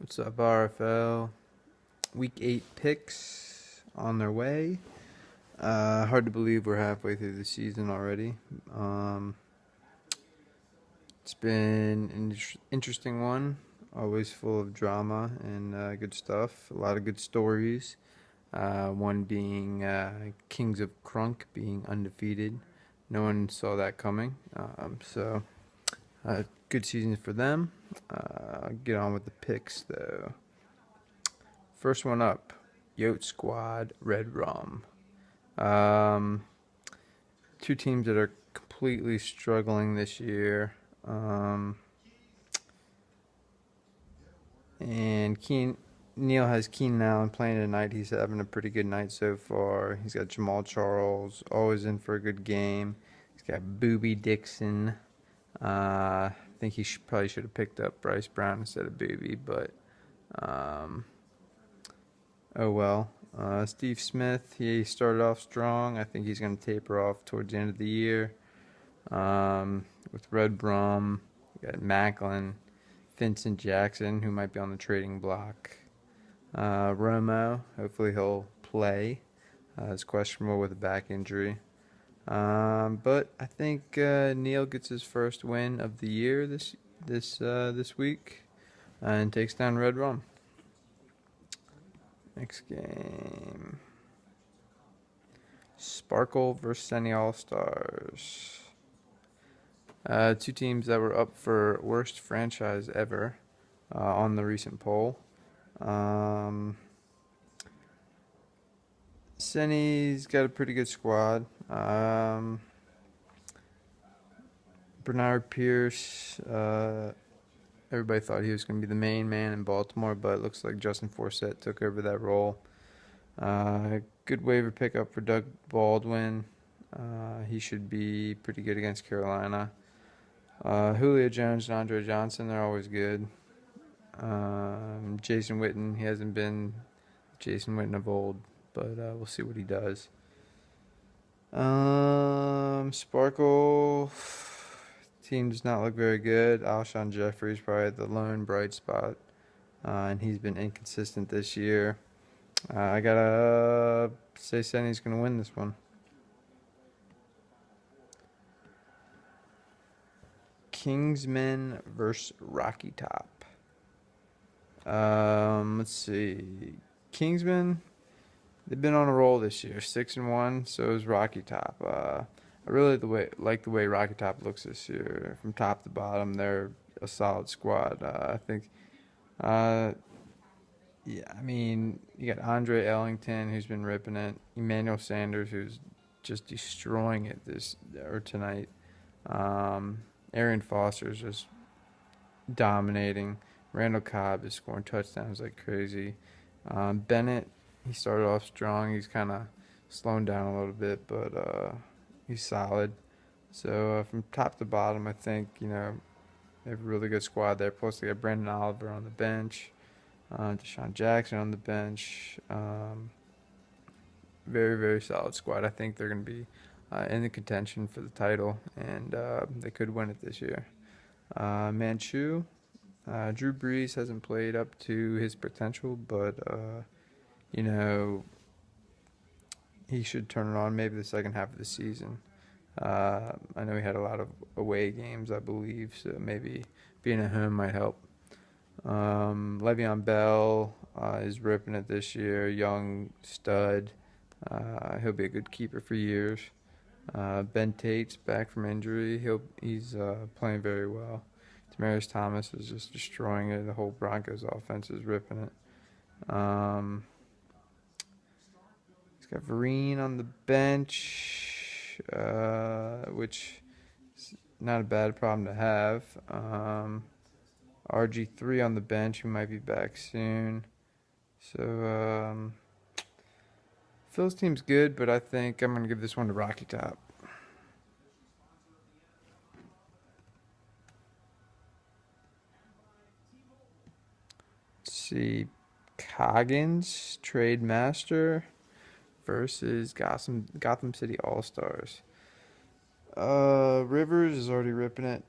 What's up, RFL? Week 8 picks on their way. Hard to believe we're halfway through the season already. Um, it's been an interesting one, always full of drama and good stuff. A lot of good stories. One being Kings of Crunk being undefeated. No one saw that coming. Good season for them. I'll get on with the picks though. First one up, Yote Squad Red Rum. Um, Two teams that are completely struggling this year. And Neil has Keenan Allen playing tonight. He's having a pretty good night so far. He's got Jamal Charles, always in for a good game. He's got Booby Dixon. I think he probably should have picked up Bryce Brown instead of Booby, but um, oh well. Steve Smith, he started off strong. I think he's going to taper off towards the end of the year. With Red Rum, we got Macklin, Vincent Jackson, who might be on the trading block. Romo, hopefully he'll play. He's questionable with a back injury. But I think Neil gets his first win of the year this week and takes down Red Rum. Next game. Sparkle versus Senny All-Stars. Two teams that were up for worst franchise ever on the recent poll. Senny's got a pretty good squad. Bernard Pierce, everybody thought he was going to be the main man in Baltimore, but it looks like Justin Forsett took over that role. Good waiver pickup for Doug Baldwin. He should be pretty good against Carolina. Julio Jones and Andre Johnson, they're always good. Jason Witten, he hasn't been Jason Witten of old, but we'll see what he does. Sparkle team does not look very good. Alshon Jeffrey's probably the lone bright spot, and he's been inconsistent this year. I gotta say Senny's gonna win this one. Kingsmen versus Rocky Top. Let's see. Kingsmen, they've been on a roll this year, 6-1. So is Rocky Top. I really like the way Rocky Top looks this year, from top to bottom. They're a solid squad. I think. Yeah, I mean, you got Andre Ellington, who's been ripping it. Emmanuel Sanders, who's just destroying it tonight. Arian Foster's just dominating. Randall Cobb is scoring touchdowns like crazy. Bennett, he started off strong. He's kind of slowing down a little bit, but he's solid. So from top to bottom, I think they have a really good squad there. Plus, they got Brandon Oliver on the bench, Deshaun Jackson on the bench. Very, very solid squad. I think they're going to be in the contention for the title, and they could win it this year. Manchu, Drew Brees hasn't played up to his potential, but he should turn it on maybe the second half of the season. I know he had a lot of away games, I believe, so maybe being at home might help. Le'Veon Bell is ripping it this year, young stud. He'll be a good keeper for years. Ben Tate's back from injury. He's playing very well. Demaryius Thomas is just destroying it. The whole Broncos offense is ripping it. He's got Vereen on the bench, which is not a bad problem to have. RG3 on the bench, who might be back soon. So, Phil's team's good, but I think I'm going to give this one to Rocky Top. Let's see. Coggins, Trade Master versus Gotham City All Stars. Rivers is already ripping it.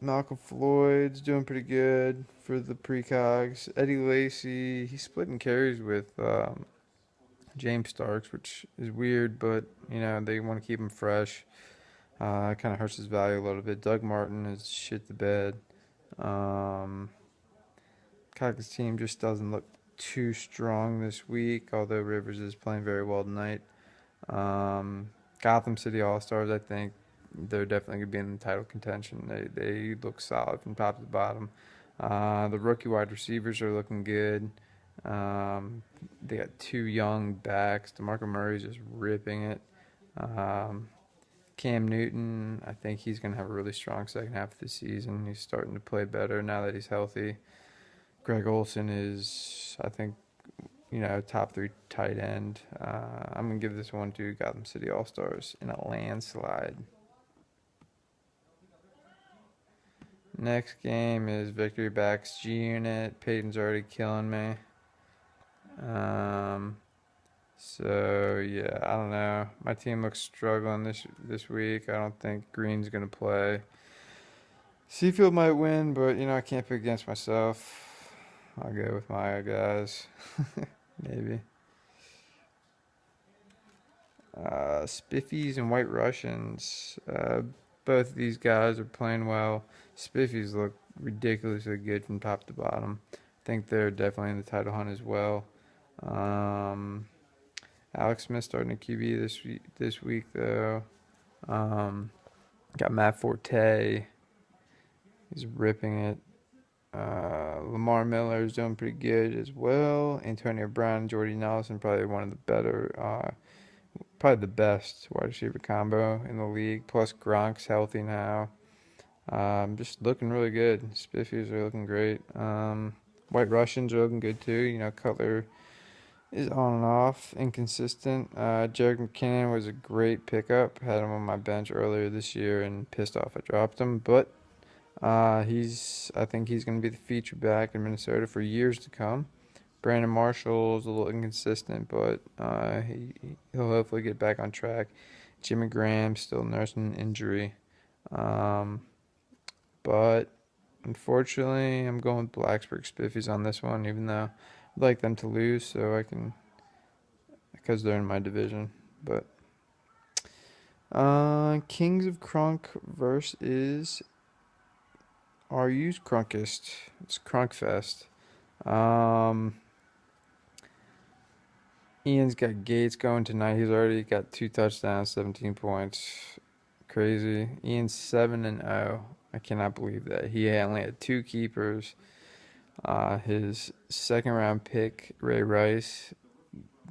Malcolm Floyd's doing pretty good for the precogs. Eddie Lacy, he's splitting carries with James Starks, which is weird, but they want to keep him fresh. It kind of hurts his value a little bit. Doug Martin is shit the bed. Um, Cowboys team just doesn't look too strong this week, although Rivers is playing very well tonight. Um, Gotham City All Stars, I think they're definitely going to be in the title contention. They look solid from top to bottom. The rookie wide receivers are looking good. They got two young backs. DeMarco Murray's just ripping it. Um, Cam Newton, I think he's going to have a really strong second half of the season. He's starting to play better now that he's healthy. Greg Olson is, I think, top three tight end. I'm going to give this one to Gotham City All Stars in a landslide. Next game is Victory Backs G Unit. Peyton's already killing me. So yeah, I don't know. My team looks struggling this week. I don't think Green's gonna play. Seafield might win, but I can't pick against myself. I'll go with my guys. Maybe. Spiffies and White Russians. Both of these guys are playing well. Spiffies look ridiculously good from top to bottom. I think they're definitely in the title hunt as well. Alex Smith starting a QB this week though. Got Matt Forte. He's ripping it. Lamar Miller is doing pretty good as well. Antonio Brown, Jordy Nelson, probably one of the better, probably the best wide receiver combo in the league. Plus Gronk's healthy now. Just looking really good. Spiffies are looking great. White Russians are looking good too. Cutler is on and off, inconsistent. Jerick McKinnon was a great pickup. Had him on my bench earlier this year and pissed off I dropped him. But I think he's going to be the feature back in Minnesota for years to come. Brandon Marshall is a little inconsistent, but he'll hopefully get back on track. Jimmy Graham still nursing an injury. But unfortunately, I'm going with Blacksburg Spiffies on this one, even though I'd like them to lose so I can, because they're in my division. But Kings of Crunk versus RU's Crunkest. It's Crunkfest. Ian's got Gates going tonight. He's already got 2 touchdowns, 17 points. Crazy. Ian's 7-0. I cannot believe that. He only had 2 keepers. His second round pick, Ray Rice,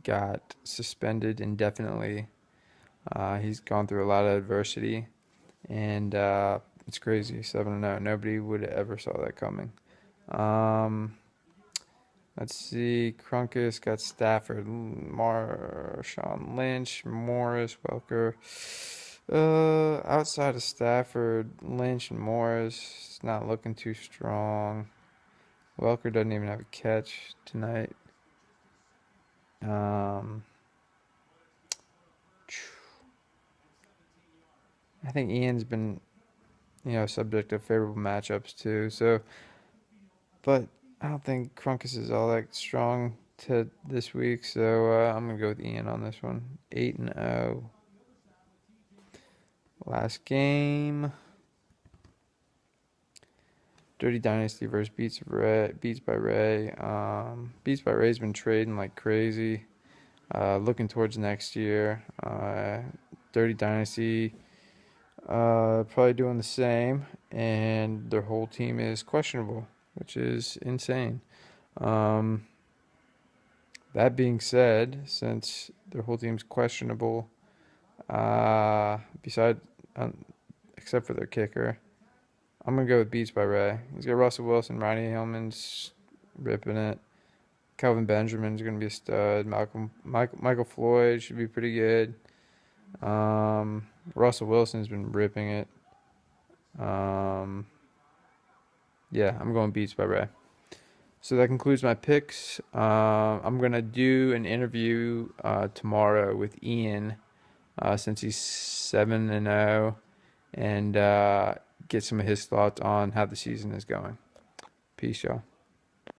got suspended indefinitely. He's gone through a lot of adversity, and it's crazy. 7-0. Nobody would have ever saw that coming. Let's see. Crunkus got Stafford, Marshawn Lynch, Morris, Welker. Outside of Stafford, Lynch and Morris, it's not looking too strong. Welker doesn't even have a catch tonight. I think Ian's been, subject to favorable matchups too. So, but I don't think Crunkus is all that strong to this week. So I'm gonna go with Ian on this one. 8-0. Last game. Dirty Dynasty versus Beats by Ray. Beats by Ray's been trading like crazy. Looking towards next year. Dirty Dynasty probably doing the same, and their whole team is questionable, which is insane. That being said, since their whole team's questionable, except for their kicker, I'm going to go with Beats by Ray. He's got Russell Wilson, Ronnie Hillman's ripping it. Kelvin Benjamin's going to be a stud. Michael Floyd should be pretty good. Russell Wilson's been ripping it. Yeah, I'm going Beats by Ray. So that concludes my picks. I'm going to do an interview tomorrow with Ian since he's 7-0. And get some of his thoughts on how the season is going. Peace, y'all.